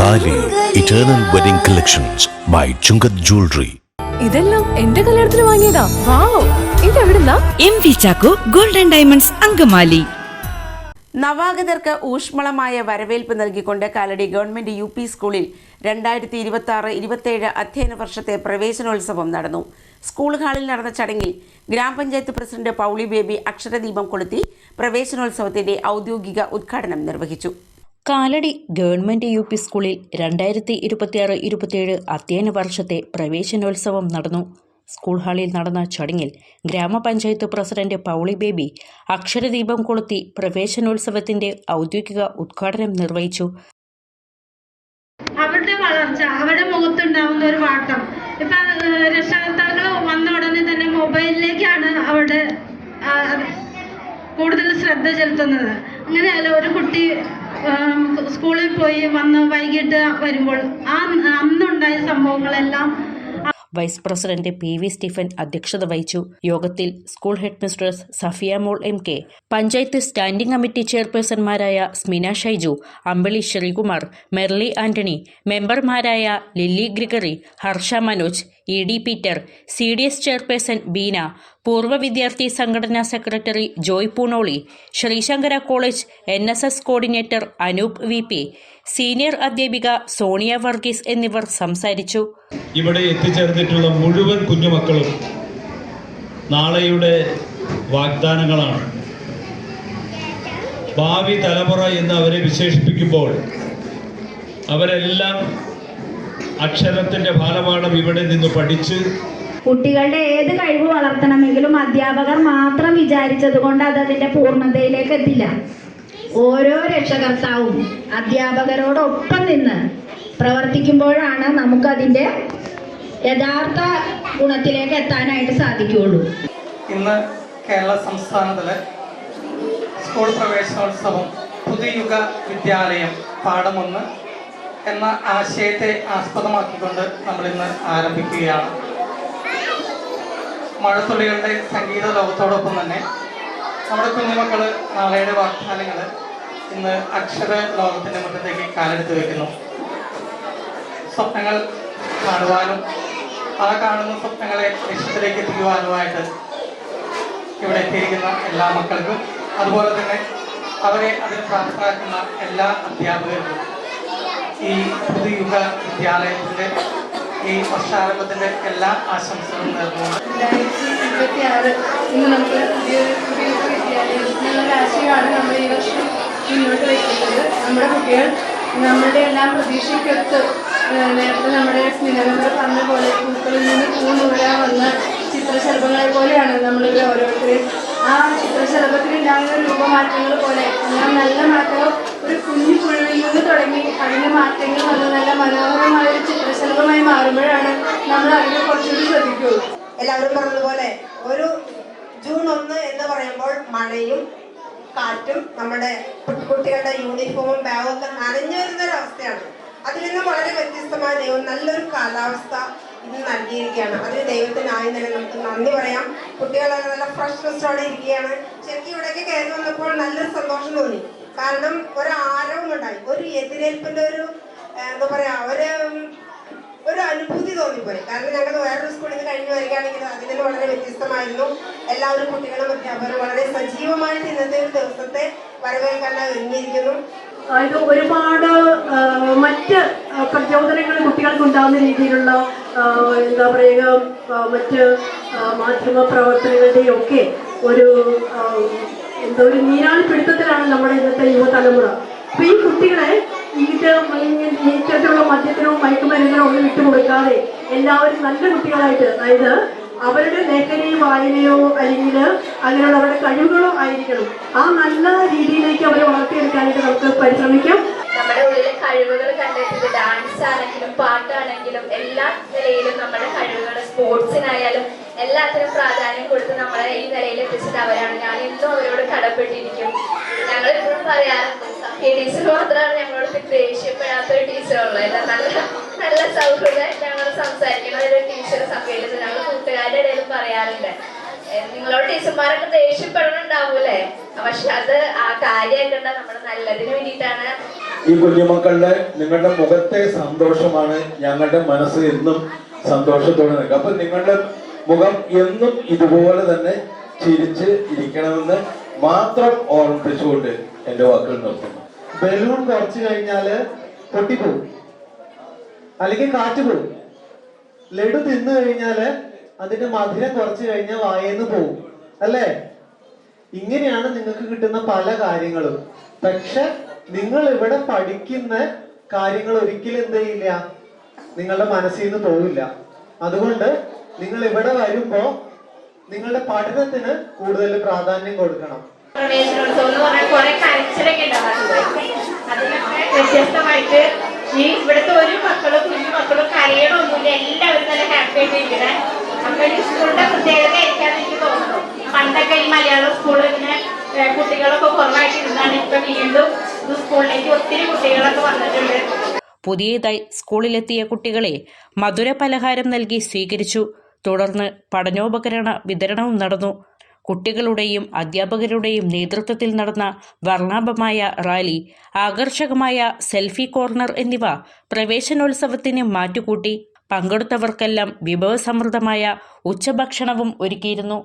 താലി eternal wedding collections by Chungath jewellery. ഇതെല്ലാം എന്റെ കല്യാണത്തിന് വാങ്ങിയതാ. വാവ്, ഇതെവിടുന്നാ? MV Chacko golden diamonds Angamaly. നവാഗതർക്ക് ഊഷ്മളമായ വരവേൽപ്പ് നൽകിക്കൊണ്ട് കാലടി ഗവൺമെന്റ് UP സ്കൂളിൽ 2026-27 അധ്യയന വർഷത്തെ പ്രവേശനോത്സവം നടന്നു. സ്കൂൾ ഹാളിൽ നടന്ന ചടങ്ങിൽ ഗ്രാമപഞ്ചായത്ത് പ്രസിഡന്റ് പൗളി ബേബി അക്ഷരദീപം കൊളുത്തി പ്രവേശനോത്സവത്തിന്റെ ഔദ്യോഗിക ഉദ്ഘാടനം നിർവഹിച്ചു. കാലടി ഗവൺമെന്റ് UP സ്കൂളിൽ 2026-27 അധ്യയന വർഷത്തെ പ്രവേശനോത്സവം നടന്നു. സ്കൂൾ ഹാളിൽ നടന്ന ചടങ്ങിൽ ഗ്രാമപഞ്ചായത്ത് പ്രസിഡന്റ് പൗളി ബേബി അക്ഷരദീപം കൊളുത്തി പ്രവേശനോത്സവത്തിന്റെ ഔദ്യോഗിക ഉദ്ഘാടനം നിർവഹിച്ചു. അവരുടെ വളർച്ച, അവരുടെ മുഖത്തുണ്ടാവുന്ന ഒരു വാട്ടം, ഇപ്പൊ രക്ഷകർത്താക്കൾ വന്ന ഉടനെ തന്നെ മൊബൈലിലേക്കാണ് അവരുടെ കൂടുതൽ ശ്രദ്ധ ചെലുത്തുന്നത്. അങ്ങനെയല്ല, ഒരു കുട്ടി സ്കൂളിൽ പോയി വന്ന് വൈകിട്ട് വരുമ്പോൾ അന്നുണ്ടായ സംഭവങ്ങളെല്ലാം. വൈസ് പ്രസിഡന്റ് PV സ്റ്റീഫൻ അധ്യക്ഷത വഹിച്ചു. യോഗത്തിൽ school headmistress Safiya Mol MK, panchayat standing committee ചെയർപേഴ്സൺമാരായ സ്മിന ഷൈജു, അമ്പിളി ശ്രീകുമാർ, മെർലി ആന്റണി, മെമ്പർമാരായ Lilly Gregory, Harsha Manoj, ED Peter, CDS chairperson Beena, പൂർവ്വ വിദ്യാർത്ഥി സംഘടനാ secretary Joy Poonoli, Sreesankara college NSS coordinator Anoop VP, senior അധ്യാപിക സോണിയ വർഗീസ് എന്നിവർ സംസാരിച്ചു. ഇവിടെ എത്തിച്ചേർന്നിട്ടുള്ള മുഴുവൻ കുഞ്ഞുമക്കളും നാളെയുടെ വാഗ്ദാനങ്ങളാണ്. ഭാവി തലമുറ എന്ന് അവരെ വിശേഷിപ്പിക്കുമ്പോൾ അവരെല്ലാം അക്ഷരത്തിൻ്റെ ബാലപാഠം ഇവിടെ നിന്ന് പഠിച്ച് കുട്ടികളുടെ ഏത് കഴിവ് വളർത്തണമെങ്കിലും അധ്യാപകർ മാത്രം വിചാരിച്ചത് കൊണ്ട് അതിന്റെ പൂർണ്ണതയിലേക്ക് എത്തില്ല. ഓരോ രക്ഷകർത്താവും അധ്യാപകരോടൊപ്പം നിന്ന് പ്രവർത്തിക്കുമ്പോഴാണ് നമുക്കതിൻ്റെ യഥാർത്ഥ ഗുണത്തിലേക്ക് എത്താനായിട്ട് സാധിക്കുകയുള്ളൂ. ഇന്ന് കേരള സംസ്ഥാനത്തിലെ സ്കൂൾ പ്രവേശനോത്സവം പുതുയുഗ വിദ്യാലയം പാഠം 1 എന്ന ആശയത്തെ ആസ്പദമാക്കിക്കൊണ്ട് നമ്മളിന്ന് ആരംഭിക്കുകയാണ്. മഴത്തുള്ളികളുടെ സംഗീത ലോകത്തോടൊപ്പം തന്നെ നമ്മുടെ കുഞ്ഞുമക്കൾ നാളെയുടെ വാഗ്ദാനങ്ങൾ ഇന്ന് അക്ഷര ലോകത്തിൻ്റെ മുറ്റത്തേക്ക് കാലെടുത്ത് വയ്ക്കുന്നു. സ്വപ്നങ്ങൾ കാണുവാനും ആ കാണുന്ന സ്വപ്നങ്ങളെ ലക്ഷ്യത്തിലേക്ക് എത്തിക്കുവാനുമായിട്ട് ഇവിടെ എത്തിയിരിക്കുന്ന എല്ലാ മക്കൾക്കും അതുപോലെ തന്നെ അവരെ അതിന് പ്രാപ്തരാക്കുന്ന എല്ലാ അധ്യാപകർക്കും ഈ പുതുയുഗ വിദ്യാലയത്തിൻ്റെ ഈ വർഷാരംഭത്തിൻ്റെ എല്ലാ ആശംസകളും നേർന്നുകൊണ്ട് 2026 ഇന്ന് നമുക്ക് പുതിയൊരു വിദ്യാലയത്തിനുള്ള ആശയമാണ് നമ്മൾ ഈ വർഷം മുന്നോട്ട് വയ്ക്കുന്നത്. നമ്മുടെ കുട്ടികൾ നമ്മളുടെ എല്ലാം പ്രതീക്ഷയ്ക്കൊത്ത് നേരത്തെ നമ്മുടെ സ്മിനമെമ്പർ പറഞ്ഞ പോലെ പൂക്കളിൽ നിന്ന് പൂന്നൂരാൻ വന്ന ചിത്രശലഭങ്ങളെ പോലെയാണ് നമ്മളിവിടെ ഓരോരുത്തരെയും. ആ ചിത്രശലഭത്തിലുണ്ടാകുന്ന രൂപമാറ്റങ്ങൾ പോലെ എല്ലാം നല്ല മാറ്റങ്ങൾ ഒരു കുഞ്ഞു പുഴുവിൽ നിന്ന് തുടങ്ങി അതിൻ്റെ മാറ്റങ്ങൾ വന്ന് നല്ല മനോഹരമായ ഒരു ചിത്രശലഭമായി മാറുമ്പോഴാണ് നമ്മൾ അതിനെ കുറച്ചുകൂടി ശ്രദ്ധിക്കുകയുള്ളൂ. എല്ലാവരും പറഞ്ഞതുപോലെ ഒരു ജൂൺ 1 എന്ന് പറയുമ്പോൾ മഴയും കാറ്റും നമ്മുടെ കുട്ടികളുടെ യൂണിഫോമും ബാഗും ഒക്കെ നനഞ്ഞു വരുന്നൊരവസ്ഥയാണ്. അതിൽ നിന്ന് വളരെ വ്യത്യസ്തമായ ദൈവം നല്ലൊരു കാലാവസ്ഥ ഇന്ന് നൽകിയിരിക്കുകയാണ്. അതിന് ദൈവത്തിനായി തന്നെ നമുക്ക് നന്ദി പറയാം. കുട്ടികളൊക്കെ നല്ല ഫ്രഷ്നെസ്സോടെ ഇരിക്കുകയാണ്. ശരിക്കും ഇവിടേക്ക് കയറി വന്നപ്പോൾ നല്ലൊരു സന്തോഷം തോന്നി. കാരണം ഒരു ആരവം ഉണ്ടായി, ഒരു എതിരേൽപ്പിന്റെ ഒരു എന്താ പറയാ ഒരു അനുഭൂതി തോന്നിപ്പോയി. കാരണം ഞങ്ങൾ വേറൊരു സ്കൂളിൽ നിന്ന് കഴിഞ്ഞു വരികയാണെങ്കിൽ അതിൽ നിന്ന് വളരെ വ്യത്യസ്തമായിരുന്നു. എല്ലാവരും കുട്ടികളും അധ്യാപകരും വളരെ സജീവമായിട്ട് ഇന്നത്തെ ഒരു ദിവസത്തെ വരവേൽക്കാനായി ഒരുങ്ങിയിരിക്കുന്നു. ഇത് ഒരുപാട് മറ്റ് പ്രചോദനങ്ങൾ കുട്ടികൾക്ക് ഉണ്ടാകുന്ന രീതിയിലുള്ള എന്താ പറയുക മറ്റ് മാധ്യമ പ്രവർത്തനങ്ങളുടെയും ഒക്കെ ഒരു നീരാളിപ്പിടുത്തത്തിലാണ് നമ്മുടെ ഇന്നത്തെ യുവതലമുറ. അപ്പൊ ഈ കുട്ടികളെ ഇത്തരത്തിലുള്ള മദ്യത്തിനോ മയക്കുമരുന്നിനോ ഒന്നും വിട്ടുകൊടുക്കാതെ എല്ലാവരും നല്ല കുട്ടികളായിട്ട്, അതായത് അവരുടെ ലേഖനയോ വായനയോ അല്ലെങ്കിൽ അങ്ങനെയുള്ള അവരുടെ കഴിവുകളോ ആയിരിക്കണം. ആ നല്ല രീതിയിലേക്ക് അവരെ വളർത്തിയെടുക്കാനായിട്ട് നമുക്ക് പരിശ്രമിക്കാം. നമ്മുടെ ഉള്ളിലെ കഴിവുകൾ കണ്ടെത്തിയത് ഡാൻസ് ആണെങ്കിലും പാട്ടാണെങ്കിലും എല്ലാ നിലയിലും നമ്മുടെ കഴിവുകൾ, സ്പോർട്സിനായാലും എല്ലാത്തിനും പ്രാധാന്യം കൊടുത്ത് നമ്മളെ ഈ നിലയിൽ എത്തിച്ചത് അവരാണ്. ഞാൻ എന്നും അവരോട് കടപ്പെട്ടിരിക്കും. ഞങ്ങൾ എപ്പോഴും പറയാറുണ്ട്, ടീച്ചർ മാത്രമാണ് ഞങ്ങളോട് ദേഷ്യപ്പെടാത്തൊരു ടീച്ചറുള്ളൂ. എല്ലാം നല്ല സൗഹൃദമായിട്ട് ഞങ്ങൾ സംസാരിക്കുന്ന ഒരു ടീച്ചർ സഭയിൽ ഞങ്ങൾ കൂട്ടുകാരുടെ ഇടയിലും പറയാറുണ്ട്. നിങ്ങളോട് ടീച്ചർമാരൊക്കെ ദേഷ്യപ്പെടണുണ്ടാവൂലേ? പക്ഷെ അത് ആ കാര്യമാക്കണ്ട നമ്മുടെ നല്ലതിന് വേണ്ടിയിട്ടാണ്. ഈ കുഞ്ഞുമക്കളുടെ നിങ്ങളുടെ മുഖത്തെ സന്തോഷമാണ് ഞങ്ങളുടെ മനസ്സ് എന്നും സന്തോഷത്തോടെ നിൽക്കുക. അപ്പൊ നിങ്ങളുടെ മുഖം എന്നും ഇതുപോലെ തന്നെ ചിരിച്ച് ഇരിക്കണമെന്ന് മാത്രം ഓർമ്മിപ്പിച്ചുകൊണ്ട് എന്റെ വാക്കുകൾ നിർത്തുന്നു. ബലൂൺ കുറച്ച് കഴിഞ്ഞാല് പൊട്ടിപ്പോവും, അല്ലെങ്കിൽ കാറ്റ് പോവും. ലഡു തിന്നു കഴിഞ്ഞാല് അതിന്റെ മധുരം കുറച്ച് കഴിഞ്ഞാൽ വായേന്ന് പോവും, അല്ലേ? ഇങ്ങനെയാണ് നിങ്ങൾക്ക് കിട്ടുന്ന പല കാര്യങ്ങളും. പക്ഷെ നിങ്ങൾ ഇവിടെ പഠിക്കുന്ന കാര്യങ്ങൾ ഒരിക്കലും എന്ത് ചെയ്യില്ല, നിങ്ങളുടെ മനസ്സിൽ നിന്ന് പോവില്ല. അതുകൊണ്ട് നിങ്ങൾ ഇവിടെ വരുമ്പോ നിങ്ങളുടെ പഠനത്തിന് കൂടുതൽ പ്രാധാന്യം കൊടുക്കണം. പ്രവേശനോത്സവം എന്ന് പറഞ്ഞാൽ കുറെ കരച്ചിലൊക്കെ ഉണ്ടാവാറുണ്ട്. അതിനൊക്കെ വ്യത്യസ്തമായിട്ട് ഈ ഇവിടുത്തെ ഒരു മക്കളും കുഞ്ഞു മക്കളും കരയണമൊന്നുമില്ല, എല്ലാവരും നല്ല ഹാപ്പി ആയിട്ട് ഇരിക്കണേ. അപ്പൊ ഈ സ്കൂളിന്റെ പ്രത്യേകത ആയിരിക്കാന്ന് എനിക്ക് തോന്നുന്നു. പണ്ടൊക്കെ ഈ മലയാളം സ്കൂളിൽ ഇങ്ങനെ കുട്ടികളൊക്കെ കുറവായിട്ട് ഇരുന്നാണ് ഇപ്പൊ വീണ്ടും സ്കൂളിലേക്ക് ഒത്തിരി കുട്ടികളൊക്കെ വന്നിട്ടുണ്ട്. പുതിയതായി സ്കൂളിലെത്തിയ കുട്ടികളെ മധുര പലഹാരം നൽകി സ്വീകരിച്ചു. തുടർന്ന് പഠനോപകരണ വിതരണവും നടന്നു. കുട്ടികളുടെയും അധ്യാപകരുടെയും നേതൃത്വത്തിൽ നടന്ന വർണ്ണാഭമായ റാലി, ആകർഷകമായ സെൽഫി കോർണർ എന്നിവ പ്രവേശനോത്സവത്തിന് മാറ്റുകൂട്ടി. പങ്കെടുത്തവർക്കെല്ലാം വിഭവസമൃദ്ധമായ ഉച്ചഭക്ഷണവും ഒരുക്കിയിരുന്നു.